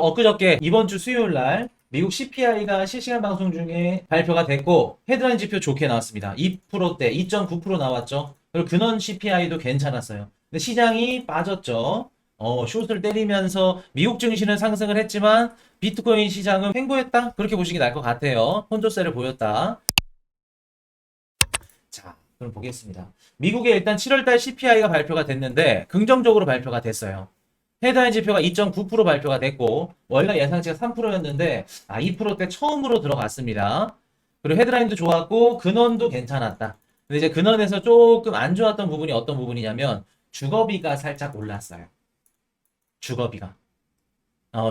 엊그저께 이번 주 수요일 날 미국 CPI가 실시간 방송 중에 발표가 됐고 헤드라인 지표 좋게 나왔습니다. 2%대 2.9% 나왔죠. 그리고 근원 CPI도 괜찮았어요. 근데 시장이 빠졌죠. 숏을 때리면서 미국 증시는 상승을 했지만 비트코인 시장은 횡보했다? 그렇게 보시기 나을 것 같아요. 혼조세를 보였다. 자, 그럼 보겠습니다. 미국의 일단 7월달 CPI가 발표가 됐는데 긍정적으로 발표가 됐어요. 헤드라인 지표가 2.9% 발표가 됐고 원래 예상치가 3%였는데 2%대 처음으로 들어갔습니다. 그리고 헤드라인도 좋았고 근원도 괜찮았다. 근데 이제 근원에서 조금 안 좋았던 부분이 어떤 부분이냐면 주거비가 살짝 올랐어요. 주거비가.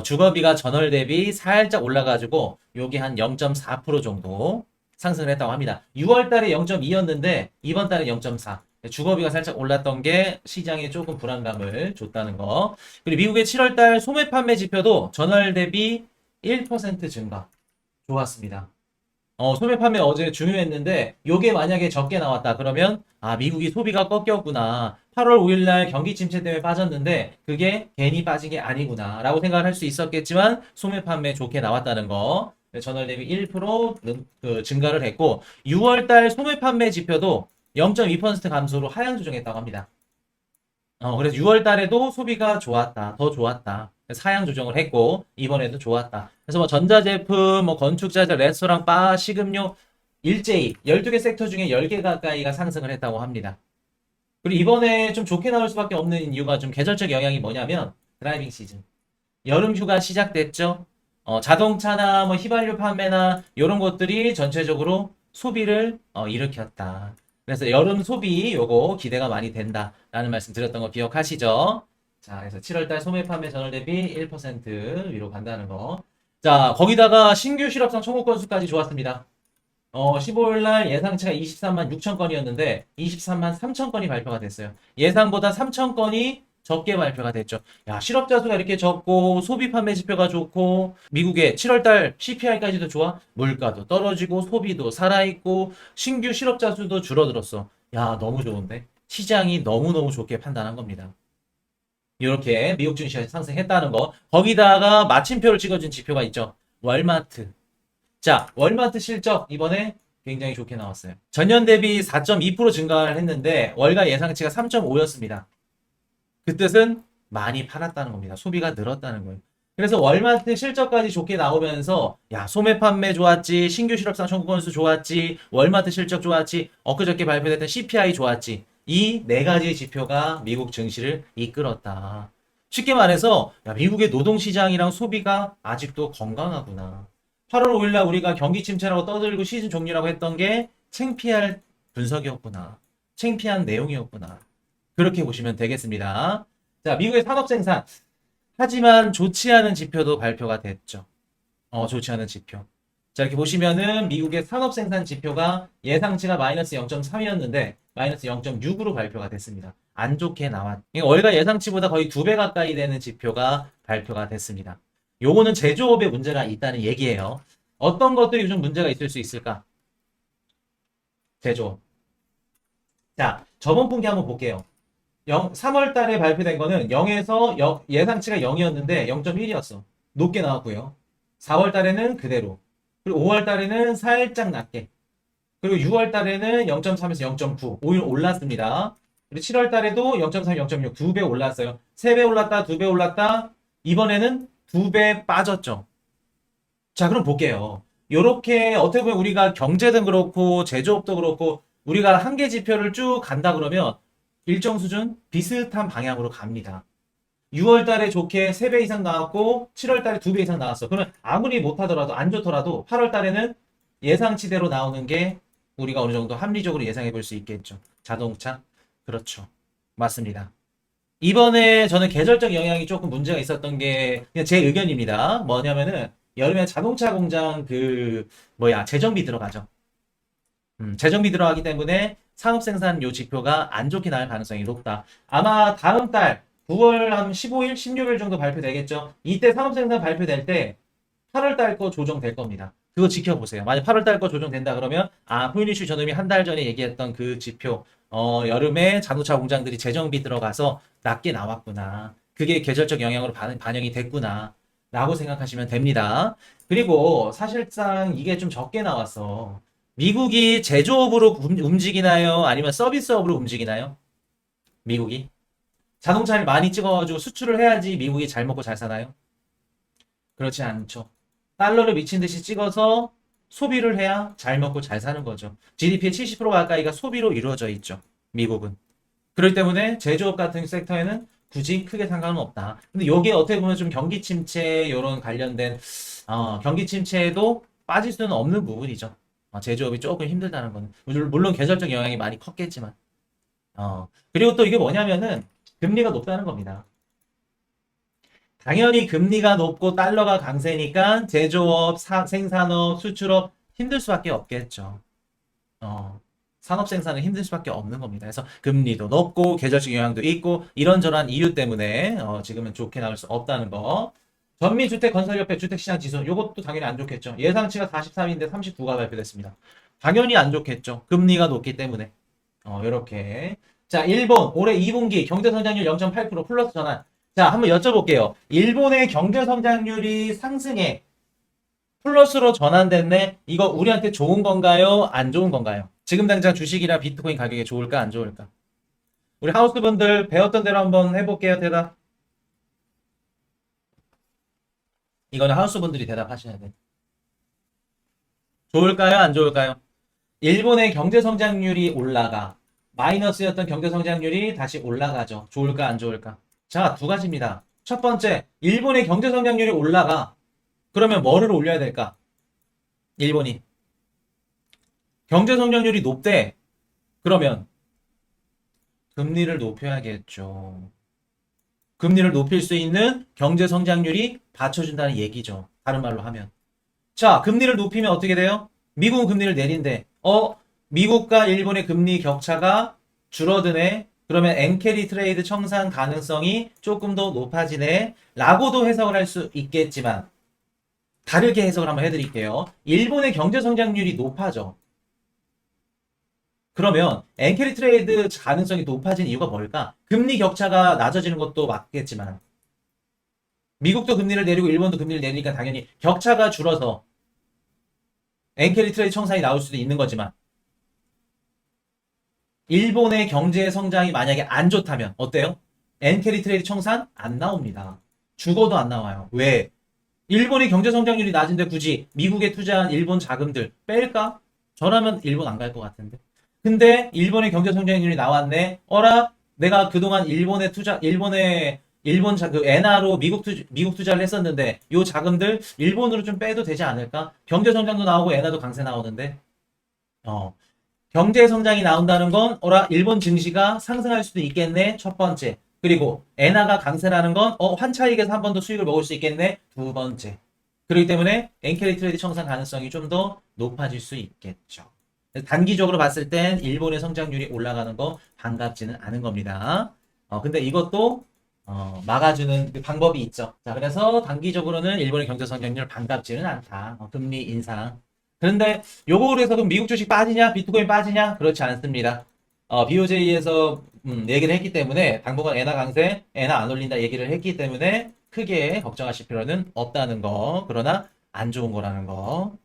주거비가 전월 대비 살짝 올라가지고 여기 한 0.4% 정도 상승을 했다고 합니다. 6월 달에 0.2였는데 이번 달에 0.4. 주거비가 살짝 올랐던 게 시장에 조금 불안감을 줬다는 거. 그리고 미국의 7월 달 소매 판매 지표도 전월 대비 1% 증가. 좋았습니다. 소매 판매 어제 중요했는데 요게 만약에 적게 나왔다 그러면 미국이 소비가 꺾였구나. 8월 5일 날 경기 침체 때문에 빠졌는데 그게 괜히 빠진 게 아니구나 라고 생각을 할 수 있었겠지만 소매 판매 좋게 나왔다는 거. 전월 대비 1% 증가를 했고 6월 달 소매 판매 지표도 0.2% 감소로 하향 조정했다고 합니다. 그래서 6월 달에도 소비가 좋았다. 더 좋았다. 하향 조정을 했고, 이번에도 좋았다. 그래서 뭐 전자제품, 뭐 건축자재, 레스토랑, 바, 식음료, 일제히 12개 섹터 중에 10개 가까이가 상승을 했다고 합니다. 그리고 이번에 좀 좋게 나올 수밖에 없는 이유가 좀 계절적 영향이 뭐냐면 드라이빙 시즌. 여름 휴가 시작됐죠? 자동차나 뭐 휘발유 판매나 이런 것들이 전체적으로 소비를 일으켰다. 그래서 여름 소비 요거 기대가 많이 된다라는 말씀 드렸던 거 기억하시죠? 자, 그래서 7월달 소매 판매 전월 대비 1% 위로 간다는 거. 자, 거기다가 신규 실업상 청구 건수까지 좋았습니다. 15일 날 예상치가 23만 6천 건이었는데 23만 3천 건이 발표가 됐어요. 예상보다 3천 건이 적게 발표가 됐죠. 야, 실업자 수가 이렇게 적고 소비 판매 지표가 좋고 미국의 7월달 CPI까지도 좋아. 물가도 떨어지고 소비도 살아있고 신규 실업자 수도 줄어들었어. 야, 너무 좋은데? 시장이 너무너무 좋게 판단한 겁니다. 이렇게 미국 증시가 상승했다는 거. 거기다가 마침표를 찍어준 지표가 있죠. 월마트. 자, 월마트 실적 이번에 굉장히 좋게 나왔어요. 전년 대비 4.2% 증가를 했는데 월가 예상치가 3.5였습니다. 그 뜻은 많이 팔았다는 겁니다. 소비가 늘었다는 거예요. 그래서 월마트 실적까지 좋게 나오면서 야, 소매 판매 좋았지, 신규 실업상 청구 건수 좋았지, 월마트 실적 좋았지, 엊그저께 발표됐던 CPI 좋았지. 이 네 가지 지표가 미국 증시를 이끌었다. 쉽게 말해서 야, 미국의 노동시장이랑 소비가 아직도 건강하구나. 8월 5일날 우리가 경기 침체라고 떠들고 시즌 종료라고 했던 게 창피할 분석이었구나. 창피한 내용이었구나. 그렇게 보시면 되겠습니다. 자, 미국의 산업 생산. 하지만 좋지 않은 지표도 발표가 됐죠. 좋지 않은 지표. 자, 이렇게 보시면은 미국의 산업 생산 지표가 예상치가 마이너스 0.3이었는데 마이너스 0.6으로 발표가 됐습니다. 안 좋게 나왔. 월가 예상치보다 거의 2배 가까이 되는 지표가 발표가 됐습니다. 요거는 제조업에 문제가 있다는 얘기예요. 어떤 것들이 요즘 문제가 있을 수 있을까? 제조업. 자, 저번 분기 한번 볼게요. 3월 달에 발표된 거는 0에서 예상치가 0이었는데 0.1이었어. 높게 나왔고요. 4월 달에는 그대로. 그리고 5월 달에는 살짝 낮게. 그리고 6월 달에는 0.3에서 0.9. 오히려 올랐습니다. 그리고 7월 달에도 0.3, 0.6. 2배 올랐어요. 3배 올랐다, 2배 올랐다. 이번에는 2배 빠졌죠. 자, 그럼 볼게요. 요렇게 어떻게 보면 우리가 경제든 그렇고 제조업도 그렇고 우리가 한계 지표를 쭉 간다 그러면 일정 수준 비슷한 방향으로 갑니다. 6월 달에 좋게 3배 이상 나왔고 7월 달에 2배 이상 나왔어. 그러면 아무리 못하더라도 안 좋더라도 8월 달에는 예상치대로 나오는 게 우리가 어느 정도 합리적으로 예상해 볼 수 있겠죠. 자동차? 그렇죠. 맞습니다. 이번에 저는 계절적 영향이 조금 문제가 있었던 게 그냥 제 의견입니다. 뭐냐면은 여름에 자동차 공장 재정비 들어가죠. 재정비 들어가기 때문에 산업 생산 요 지표가 안 좋게 나올 가능성이 높다. 아마 다음 달 9월 한 15일, 16일 정도 발표되겠죠. 이때 산업 생산 발표될 때 8월 달 거 조정될 겁니다. 그거 지켜보세요. 만약 8월 달 거 조정된다 그러면 후일 이슈 저놈이 한 달 전에 얘기했던 그 지표 여름에 자동차 공장들이 재정비 들어가서 낮게 나왔구나. 그게 계절적 영향으로 반영이 됐구나. 라고 생각하시면 됩니다. 그리고 사실상 이게 좀 적게 나왔어. 미국이 제조업으로 움직이나요? 아니면 서비스업으로 움직이나요? 미국이? 자동차를 많이 찍어가지고 수출을 해야지 미국이 잘 먹고 잘 사나요? 그렇지 않죠. 달러를 미친 듯이 찍어서 소비를 해야 잘 먹고 잘 사는 거죠. GDP의 70% 가까이가 소비로 이루어져 있죠. 미국은. 그렇기 때문에 제조업 같은 섹터에는 굳이 크게 상관은 없다. 근데 이게 어떻게 보면 좀 경기 침체 이런 관련된 경기 침체에도 빠질 수는 없는 부분이죠. 제조업이 조금 힘들다는 거는 물론 계절적 영향이 많이 컸겠지만 그리고 또 이게 뭐냐면은 금리가 높다는 겁니다. 당연히 금리가 높고 달러가 강세니까 제조업, 생산업, 수출업 힘들 수밖에 없겠죠. 어, 산업 생산은 힘들 수밖에 없는 겁니다. 그래서 금리도 높고 계절적 영향도 있고 이런저런 이유 때문에 지금은 좋게 나올 수 없다는 거. 전미주택 건설협회 주택시장 지수 이것도 당연히 안 좋겠죠. 예상치가 43인데 39가 발표됐습니다. 당연히 안 좋겠죠. 금리가 높기 때문에. 이렇게. 자, 일본 올해 2분기 경제 성장률 0.8% 플러스 전환. 자, 한번 여쭤볼게요. 일본의 경제 성장률이 상승해 플러스로 전환됐네. 이거 우리한테 좋은 건가요? 안 좋은 건가요? 지금 당장 주식이나 비트코인 가격이 좋을까? 안 좋을까? 우리 하우스분들 배웠던 대로 한번 해볼게요. 대답. 이거는 하우스분들이 대답하셔야 돼. 좋을까요? 안 좋을까요? 일본의 경제 성장률이 올라가. 마이너스였던 경제 성장률이 다시 올라가죠. 좋을까? 안 좋을까? 자, 두 가지입니다. 첫 번째, 일본의 경제 성장률이 올라가. 그러면 뭐를 올려야 될까? 일본이. 경제 성장률이 높대. 그러면 금리를 높여야겠죠. 금리를 높일 수 있는 경제 성장률이 받쳐준다는 얘기죠. 다른 말로 하면. 자, 금리를 높이면 어떻게 돼요? 미국은 금리를 내린대. 미국과 일본의 금리 격차가 줄어드네. 그러면 엔캐리 트레이드 청산 가능성이 조금 더 높아지네. 라고도 해석을 할 수 있겠지만, 다르게 해석을 한번 해드릴게요. 일본의 경제 성장률이 높아져. 그러면 엔캐리 트레이드 가능성이 높아진 이유가 뭘까? 금리 격차가 낮아지는 것도 맞겠지만 미국도 금리를 내리고 일본도 금리를 내리니까 당연히 격차가 줄어서 엔캐리 트레이드 청산이 나올 수도 있는 거지만 일본의 경제 성장이 만약에 안 좋다면 어때요? 엔캐리 트레이드 청산 안 나옵니다. 죽어도 안 나와요. 왜? 일본의 경제 성장률이 낮은데 굳이 미국에 투자한 일본 자금들 뺄까? 저라면 일본 안 갈 것 같은데. 근데 일본의 경제 성장률이 나왔네. 어라? 내가 그동안 일본 그 엔화로 미국 투자를 했었는데 요 자금들 일본으로 좀 빼도 되지 않을까? 경제 성장도 나오고 엔화도 강세 나오는데. 어. 경제 성장이 나온다는 건 어라 일본 증시가 상승할 수도 있겠네. 첫 번째. 그리고 엔화가 강세라는 건 환차익에서 한 번 더 수익을 먹을 수 있겠네. 두 번째. 그렇기 때문에 엔캐리 트레이드 청산 가능성이 좀 더 높아질 수 있겠죠. 단기적으로 봤을 땐 일본의 성장률이 올라가는 거 반갑지는 않은 겁니다. 근데 이것도 막아주는 그 방법이 있죠. 자, 그래서 단기적으로는 일본의 경제 성장률 반갑지는 않다. 금리 인상. 그런데 요거로 해서 그럼 미국 주식 빠지냐? 비트코인 빠지냐? 그렇지 않습니다. BOJ에서 얘기를 했기 때문에 당분간 엔화 강세, 엔화 안 올린다 얘기를 했기 때문에 크게 걱정하실 필요는 없다는 거. 그러나 안 좋은 거라는 거.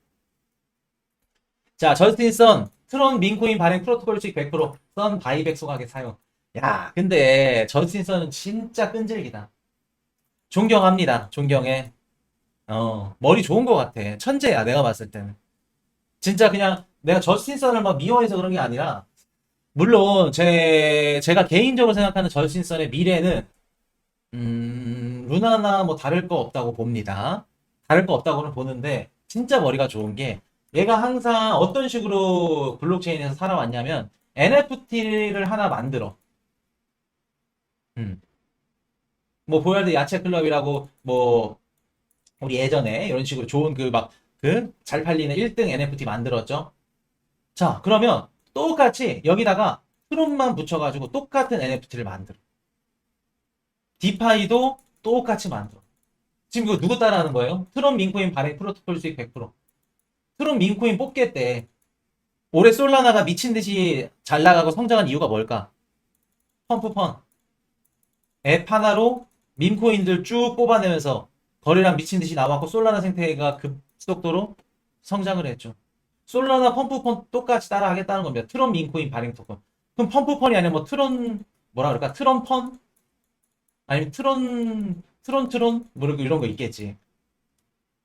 자, 저스틴 선, 트론 민코인 발행 프로토콜 수익 100%, 선 바이백 소각에 사용. 야, 근데 저스틴 선은 진짜 끈질기다. 존경합니다. 존경해. 머리 좋은 것 같아. 천재야, 내가 봤을 때는. 진짜 그냥 내가 저스틴 선을 막 미워해서 그런 게 아니라, 물론 제가 개인적으로 생각하는 저스틴 선의 미래는 루나나 뭐 다를 거 없다고 봅니다. 다를 거 없다고는 보는데 진짜 머리가 좋은 게 얘가 항상 어떤 식으로 블록체인에서 살아왔냐면 NFT를 하나 만들어. 음. 뭐 보яр드 야채 클럽이라고 뭐 우리 예전에 이런 식으로 좋은 그 막 그 잘 팔리는 1등 NFT 만들었죠. 자, 그러면 똑같이 여기다가 트론만 붙여가지고 똑같은 NFT를 만들어. 디파이도 똑같이 만들어. 지금 이거 누구 따라하는 거예요? 트론 민코인 발행 프로토콜 수익 100%. 트론 민코인 뽑겠대. 올해 솔라나가 미친 듯이 잘 나가고 성장한 이유가 뭘까? 펌프펀. 앱 하나로 밈코인들 쭉 뽑아내면서 거래량 미친 듯이 나왔고 솔라나 생태계가 급속도로 성장을 했죠. 솔라나 펌프펀 똑같이 따라 하겠다는 겁니다. 트론 민코인 발행 토큰. 그럼 펌프펀이 아니라 뭐 트론 뭐라 그럴까? 트론펀? 아니면 트론 뭐 이런 거 있겠지.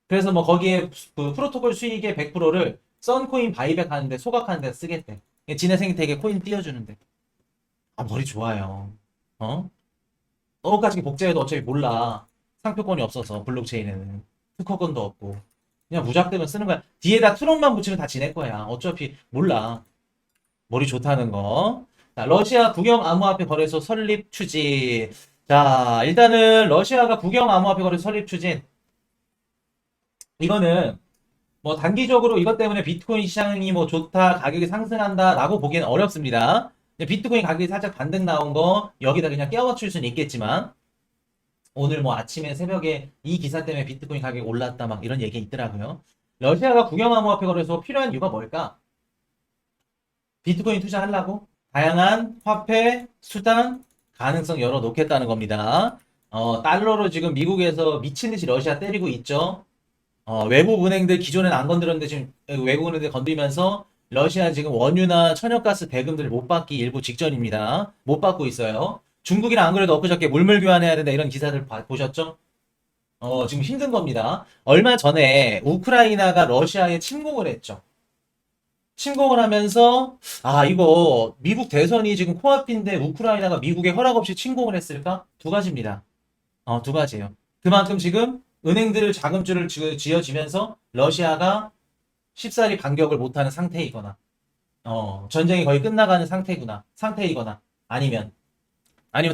그래서 뭐 거기에 그 프로토콜 수익의 100%를 썬코인 바이백 하는데 소각하는 데 쓰겠대. 지네 생태계 코인 띄워주는데. 아 머리 좋아요. 어? 너까지 복제해도 어차피 몰라. 상표권이 없어서 블록체인에는 특허권도 없고 그냥 무작대면 쓰는 거야. 뒤에다 트론만 붙이면 다 지낼 거야. 어차피 몰라. 머리 좋다는 거. 자, 러시아 국영 암호화폐 거래소 설립 추진. 자, 일단은 러시아가 국영 암호화폐 거래소 설립 추진. 이거는 뭐 단기적으로 이것 때문에 비트코인 시장이 뭐 좋다, 가격이 상승한다라고 보기엔 어렵습니다. 비트코인 가격이 살짝 반등 나온 거 여기다 그냥 끼워맞출 수는 있겠지만 오늘 뭐 아침에 새벽에 이 기사 때문에 비트코인 가격이 올랐다 막 이런 얘기 있더라고요. 러시아가 국영 암호화폐 거래소 필요한 이유가 뭘까? 비트코인 투자하려고 다양한 화폐, 수단, 가능성 열어놓겠다는 겁니다. 달러로 지금 미국에서 미친 듯이 러시아 때리고 있죠. 외국 은행들 기존엔 안 건드렸는데 지금 외국 은행들 건드리면서 러시아 지금 원유나 천연가스 대금들을 못 받기 일부 직전입니다. 못 받고 있어요. 중국이랑 안 그래도 엊그저께 물물 교환해야 된다 이런 기사들 보셨죠? 지금 힘든 겁니다. 얼마 전에 우크라이나가 러시아에 침공을 했죠. 침공을 하면서 아 이거 미국 대선이 지금 코앞인데 우크라이나가 미국의 허락 없이 침공을 했을까? 두 가지입니다. 두 가지예요. 그만큼 지금 은행들을 자금줄을 쥐어지면서 러시아가 쉽사리 반격을 못하는 상태이거나 전쟁이 거의 끝나가는 상태이거나 아니면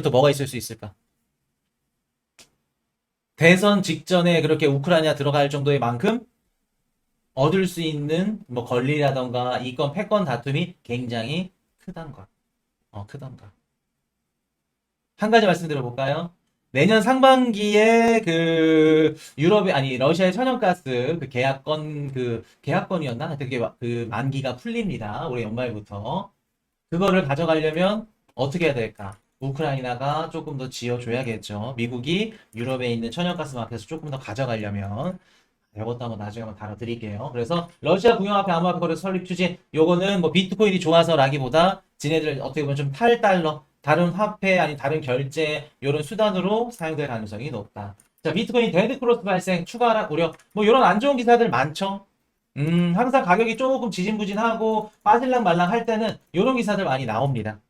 또 뭐가 있을 수 있을까? 대선 직전에 그렇게 우크라이나 들어갈 정도의 만큼 얻을 수 있는 뭐 권리라던가 이권 패권 다툼이 굉장히 크단 것. 크단 것. 한 가지 말씀드려볼까요? 내년 상반기에 그 유럽의 아니 러시아의 천연가스 그 계약건이었나? 하여튼 그게 그 만기가 풀립니다. 올해 연말부터 그거를 가져가려면 어떻게 해야 될까? 우크라이나가 조금 더 지어줘야겠죠. 미국이 유럽에 있는 천연가스 마켓에서 조금 더 가져가려면 이것도 한번 나중에 한번 다뤄드릴게요. 그래서 러시아 국영화폐 암호화폐 거래 설립 추진 요거는 뭐 비트코인이 좋아서라기보다 지네들 어떻게 보면 좀 탈달러 다른 화폐 아니 다른 결제 이런 수단으로 사용될 가능성이 높다. 자 비트코인 데드 크로스 발생 추가 우려 뭐 이런 안 좋은 기사들 많죠. 항상 가격이 조금 지진부진하고 빠질랑 말랑 할 때는 이런 기사들 많이 나옵니다.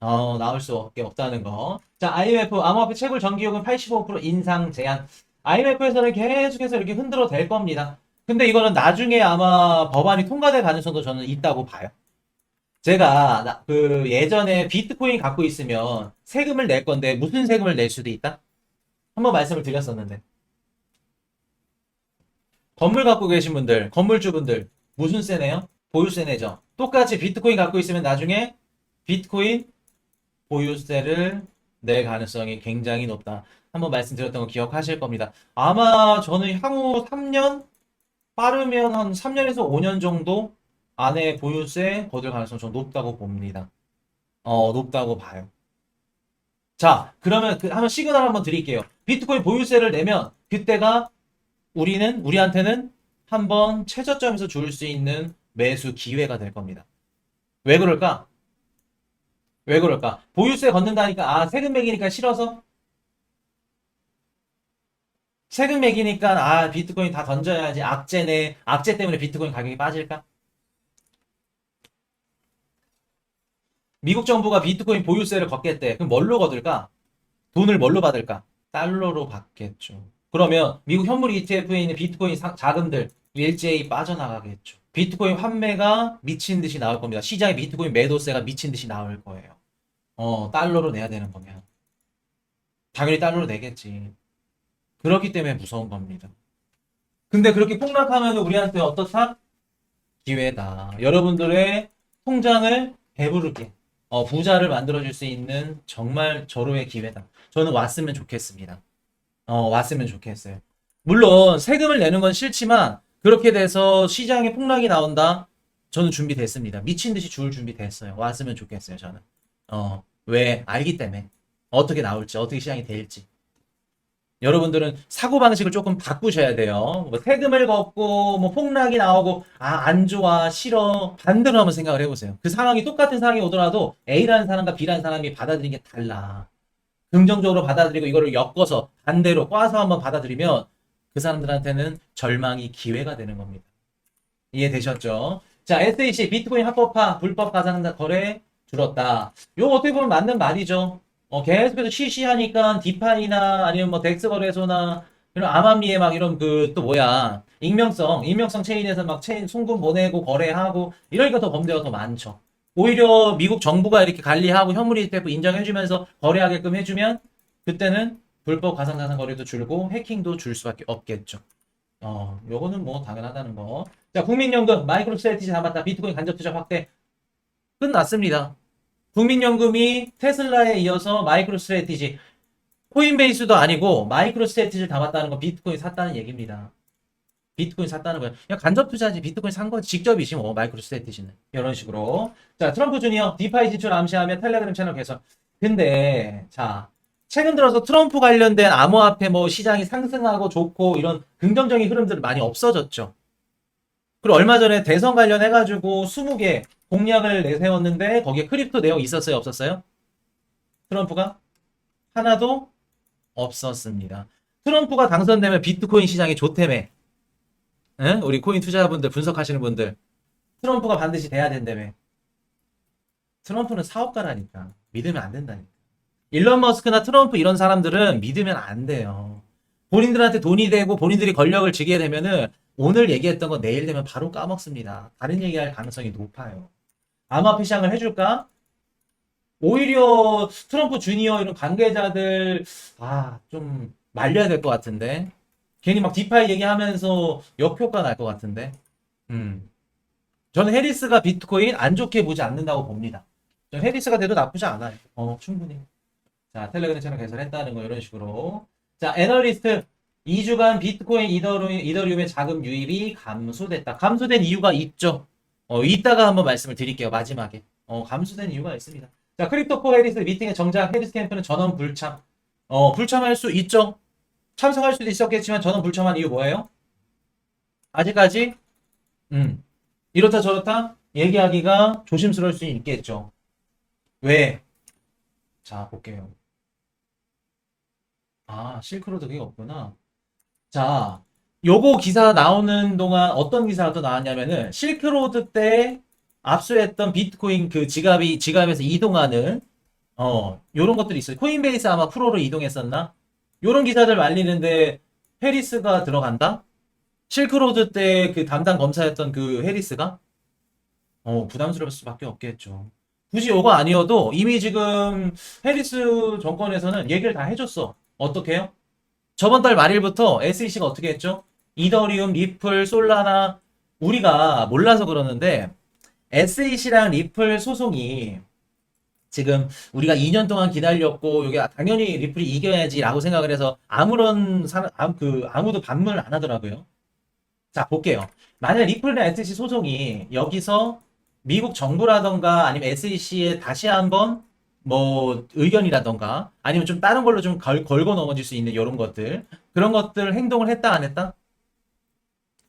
나올 수밖에 없다는 거. 자, IMF 암호화폐 채굴 정기요금 85% 인상 제한. IMF에서는 계속해서 이렇게 흔들어 댈 겁니다. 근데 이거는 나중에 아마 법안이 통과될 가능성도 저는 있다고 봐요. 제가 그 예전에 비트코인 갖고 있으면 세금을 낼 건데 무슨 세금을 낼 수도 있다? 한번 말씀을 드렸었는데. 건물 갖고 계신 분들, 건물주분들 무슨 세네요? 보유세 내죠. 똑같이 비트코인 갖고 있으면 나중에 비트코인 보유세를 낼 가능성이 굉장히 높다. 한번 말씀드렸던 거 기억하실 겁니다. 아마 저는 향후 3년, 빠르면 한 3년에서 5년 정도 안에 보유세 거둘 가능성이 좀 높다고 봅니다. 높다고 봐요. 자, 그러면 한번 시그널 한번 드릴게요. 비트코인 보유세를 내면 그때가 우리한테는 한번 최저점에서 줄 수 있는 매수 기회가 될 겁니다. 왜 그럴까? 왜 그럴까? 보유세 걷는다니까, 세금 매기니까 싫어서? 세금 매기니까, 비트코인 다 던져야지. 악재네. 악재 때문에 비트코인 가격이 빠질까? 미국 정부가 비트코인 보유세를 걷겠대. 그럼 뭘로 걷을까? 돈을 뭘로 받을까? 달러로 받겠죠. 그러면 미국 현물 ETF에 있는 비트코인 자금들 일제히 빠져나가겠죠. 비트코인 환매가 미친 듯이 나올 겁니다. 시장에 비트코인 매도세가 미친 듯이 나올 거예요. 달러로 내야 되는 거면. 당연히 달러로 내겠지. 그렇기 때문에 무서운 겁니다. 근데 그렇게 폭락하면 우리한테 어떻다? 기회다. 여러분들의 통장을 배부르게, 부자를 만들어줄 수 있는 정말 절호의 기회다. 저는 왔으면 좋겠습니다. 왔으면 좋겠어요. 물론 세금을 내는 건 싫지만 그렇게 돼서 시장에 폭락이 나온다? 저는 준비됐습니다. 미친 듯이 줄 준비됐어요. 왔으면 좋겠어요, 저는. 왜? 알기 때문에. 어떻게 나올지, 어떻게 시장이 될지. 여러분들은 사고방식을 조금 바꾸셔야 돼요. 뭐 세금을 걷고, 뭐 폭락이 나오고, 안 좋아, 싫어. 반대로 한번 생각을 해보세요. 그 상황이 똑같은 상황이 오더라도 A라는 사람과 B라는 사람이 받아들이는 게 달라. 긍정적으로 받아들이고 이거를 엮어서 반대로 꽈서 한번 받아들이면 그 사람들한테는 절망이 기회가 되는 겁니다. 이해되셨죠? 자, SEC, 비트코인 합법화, 불법 가상 거래 줄었다. 이거 어떻게 보면 맞는 말이죠. 계속해서 시시하니까 디파이나 아니면 뭐 덱스 거래소나 이런 암암리에 막 이런 그 또 뭐야 익명성 체인에서 막 체인 송금 보내고 거래하고 이러니까 더 범죄가 더 많죠. 오히려 미국 정부가 이렇게 관리하고 현물 ETF 인정해주면서 거래하게끔 해주면 그때는 불법 가상자산 거래도 줄고 해킹도 줄 수밖에 없겠죠. 요거는 뭐 당연하다는 거. 자, 국민연금, 마이크로 스트래티지 담았다. 비트코인 간접 투자 확대. 끝났습니다. 국민연금이 테슬라에 이어서 마이크로 스트래티지, 코인베이스도 아니고 마이크로 스트래티지를 담았다는 건 비트코인 샀다는 얘기입니다. 비트코인 샀다는 거예요. 그냥 간접 투자지 비트코인 산 건 직접이지 뭐 마이크로 스트래티지는. 이런 식으로. 자, 트럼프 주니어 디파이 진출 암시하며 텔레그램 채널 개설. 근데 자, 최근 들어서 트럼프 관련된 암호화폐 뭐 시장이 상승하고 좋고 이런 긍정적인 흐름들은 많이 없어졌죠. 그리고 얼마 전에 대선 관련해가지고 20개 공약을 내세웠는데 거기에 크립토 내용 있었어요? 없었어요? 트럼프가? 하나도 없었습니다. 트럼프가 당선되면 비트코인 시장이 좋다며. 응? 우리 코인 투자자분들 분석하시는 분들 트럼프가 반드시 돼야 된다며. 트럼프는 사업가라니까 믿으면 안 된다니까. 일론 머스크나 트럼프 이런 사람들은 믿으면 안 돼요. 본인들한테 돈이 되고 본인들이 권력을 쥐게 되면은 오늘 얘기했던 거 내일 되면 바로 까먹습니다. 다른 얘기할 가능성이 높아요. 암호화폐 시장을 해줄까? 오히려 트럼프 주니어 이런 관계자들 좀 말려야 될 것 같은데 괜히 막 디파이 얘기하면서 역효과 날 것 같은데 저는 해리스가 비트코인 안 좋게 보지 않는다고 봅니다. 저는 해리스가 돼도 나쁘지 않아요. 충분히. 자, 텔레그램 채널 개설했다는 거 이런 식으로. 자, 애널리스트 2주간 비트코인 이더리움의 자금 유입이 감소됐다. 감소된 이유가 있죠. 이따가 한번 말씀을 드릴게요. 마지막에. 감소된 이유가 있습니다. 자, 크립토코 해리스 미팅에 정작 해리스 캠프는 전원 불참. 불참할 수 있죠. 참석할 수도 있었겠지만 전원 불참한 이유 뭐예요? 아직까지 이렇다 저렇다 얘기하기가 조심스러울 수 있겠죠. 왜? 자, 볼게요. 실크로드 그게 없구나. 자, 요거 기사 나오는 동안 어떤 기사가 또 나왔냐면은 실크로드 때 압수했던 비트코인 그 지갑에서 이동하는 요런 것들이 있어요. 코인베이스 아마 프로로 이동했었나? 요런 기사들 말리는데 해리스가 들어간다? 실크로드 때 그 담당 검사였던 그 해리스가 부담스러울 수밖에 없겠죠. 굳이 요거 아니어도 이미 지금 해리스 정권에서는 얘기를 다 해줬어. 어떻게 해요? 저번 달 말일부터 SEC가 어떻게 했죠? 이더리움, 리플, 솔라나 우리가 몰라서 그러는데 SEC랑 리플 소송이 지금 우리가 2년 동안 기다렸고 이게 당연히 리플이 이겨야지라고 생각을 해서 아무도 반문을 안 하더라고요. 자, 볼게요. 만약 리플이나 SEC 소송이 여기서 미국 정부라던가 아니면 SEC에 다시 한번 뭐 의견이라던가 아니면 좀 다른 걸로 좀 걸고 넘어질 수 있는 이런 것들 그런 것들 행동을 했다 안 했다?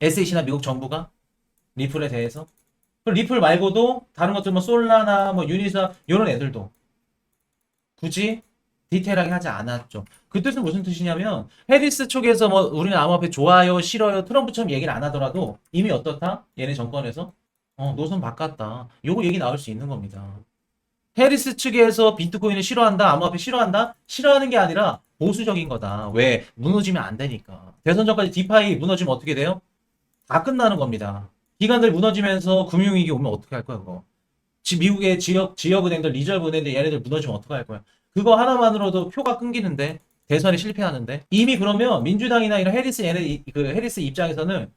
SEC나 미국 정부가 리플에 대해서 그럼 리플 말고도 다른 것들 뭐 솔라나 뭐 유니사 이런 애들도 굳이 디테일하게 하지 않았죠. 그 뜻은 무슨 뜻이냐면 해리스 쪽에서 뭐 우리는 암호화폐 좋아요 싫어요 트럼프처럼 얘기를 안 하더라도 이미 어떻다? 얘네 정권에서 노선 바꿨다. 요거 얘기 나올 수 있는 겁니다. 해리스 측에서 비트코인을 싫어한다, 암호화폐 싫어한다? 싫어하는 게 아니라 보수적인 거다. 왜? 무너지면 안 되니까. 대선 전까지 디파이 무너지면 어떻게 돼요? 다 끝나는 겁니다. 기관들 무너지면서 금융위기 오면 어떻게 할 거야, 그거? 미국의 지역은행들, 리저브 은행들 얘네들 무너지면 어떻게 할 거야? 그거 하나만으로도 표가 끊기는데, 대선에 실패하는데. 이미 그러면 민주당이나 이런 해리스 입장에서는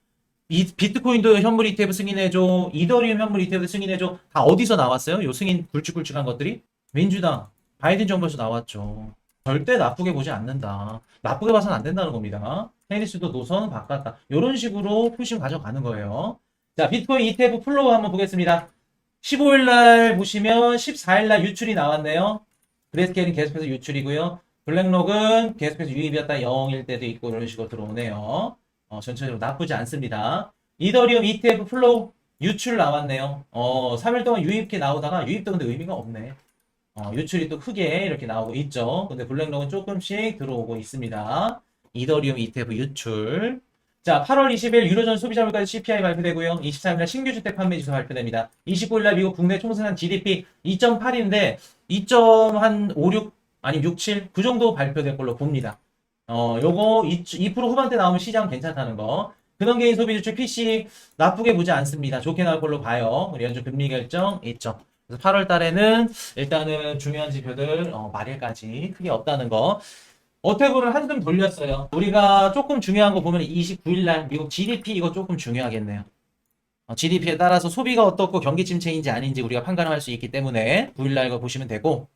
이 비트코인도 현물 ETF 승인해줘. 이더리움 현물 ETF 승인해줘. 다 어디서 나왔어요? 요 승인 굵직굵직한 것들이? 민주당, 바이든 정부에서 나왔죠. 절대 나쁘게 보지 않는다. 나쁘게 봐서는 안 된다는 겁니다. 해리스도 노선 바꿨다. 이런 식으로 표심 가져가는 거예요. 자, 비트코인 ETF 플로우 한번 보겠습니다. 15일 날 보시면 14일 날 유출이 나왔네요. 그래스케일은 계속해서 유출이고요. 블랙록은 계속해서 유입이었다 0일 때도 있고 이런 식으로 들어오네요. 전체적으로 나쁘지 않습니다. 이더리움 ETF 플로우 유출 나왔네요. 3일 동안 유입기 나오다가 유입도 근데 의미가 없네. 유출이 또 크게 이렇게 나오고 있죠. 근데 블랙록은 조금씩 들어오고 있습니다. 이더리움 ETF 유출. 자, 8월 20일 유로존 소비자 물가지 CPI 발표되고요. 23일날 신규 주택 판매 지수 발표됩니다. 29일날 미국 국내 총생산 GDP 2.8인데 2.56 아니 67 그 정도 발표될 걸로 봅니다. 요거 2% 후반대 나오면 시장 괜찮다는 거. 근원개인 소비지출 PC 나쁘게 보지 않습니다. 좋게 나올 걸로 봐요. 우리 연준 금리 결정 있죠. 그래서 8월 달에는 일단은 중요한 지표들 말일까지 크게 없다는 거. 어떻게 보면 한숨 돌렸어요. 우리가 조금 중요한 거 보면 29일 날 미국 GDP 이거 조금 중요하겠네요. GDP에 따라서 소비가 어떻고 경기 침체인지 아닌지 우리가 판단할 수 있기 때문에 9일 날 이거 보시면 되고.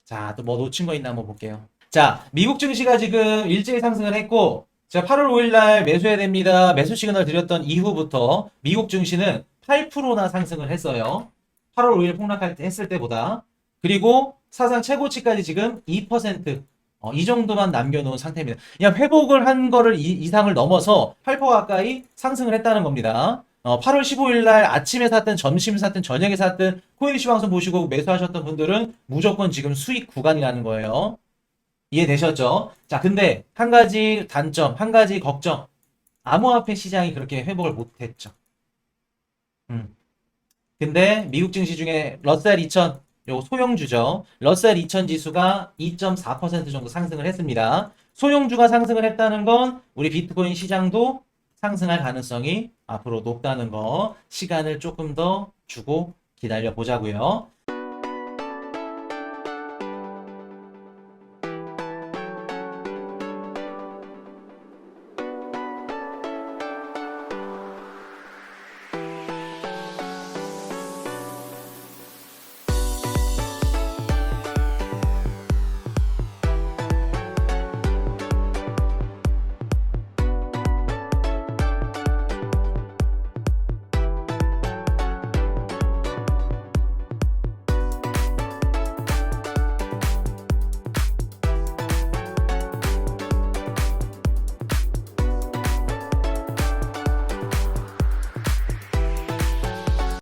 자, 또 뭐 놓친 거 있나 한번 볼게요. 자, 미국 증시가 지금 일제히 상승을 했고, 자, 8월 5일 날 매수해야 됩니다. 매수 시그널 드렸던 이후부터 미국 증시는 8%나 상승을 했어요. 8월 5일 폭락했을 때보다. 그리고 사상 최고치까지 지금 2%, 이 정도만 남겨놓은 상태입니다. 그냥 회복을 한 거를 이상을 넘어서 8% 가까이 상승을 했다는 겁니다. 8월 15일 날 아침에 샀든 점심에 샀든 저녁에 샀든 코인이슈 방송 보시고 매수하셨던 분들은 무조건 지금 수익 구간이라는 거예요. 이해되셨죠? 자, 근데 한 가지 단점, 한 가지 걱정. 암호화폐 시장이 그렇게 회복을 못했죠. 근데 미국 증시 중에 러셀 2000, 요 소형주죠. 러셀 2000 지수가 2.4% 정도 상승을 했습니다. 소형주가 상승을 했다는 건 우리 비트코인 시장도 상승할 가능성이 앞으로 높다는 거. 시간을 조금 더 주고 기다려 보자고요.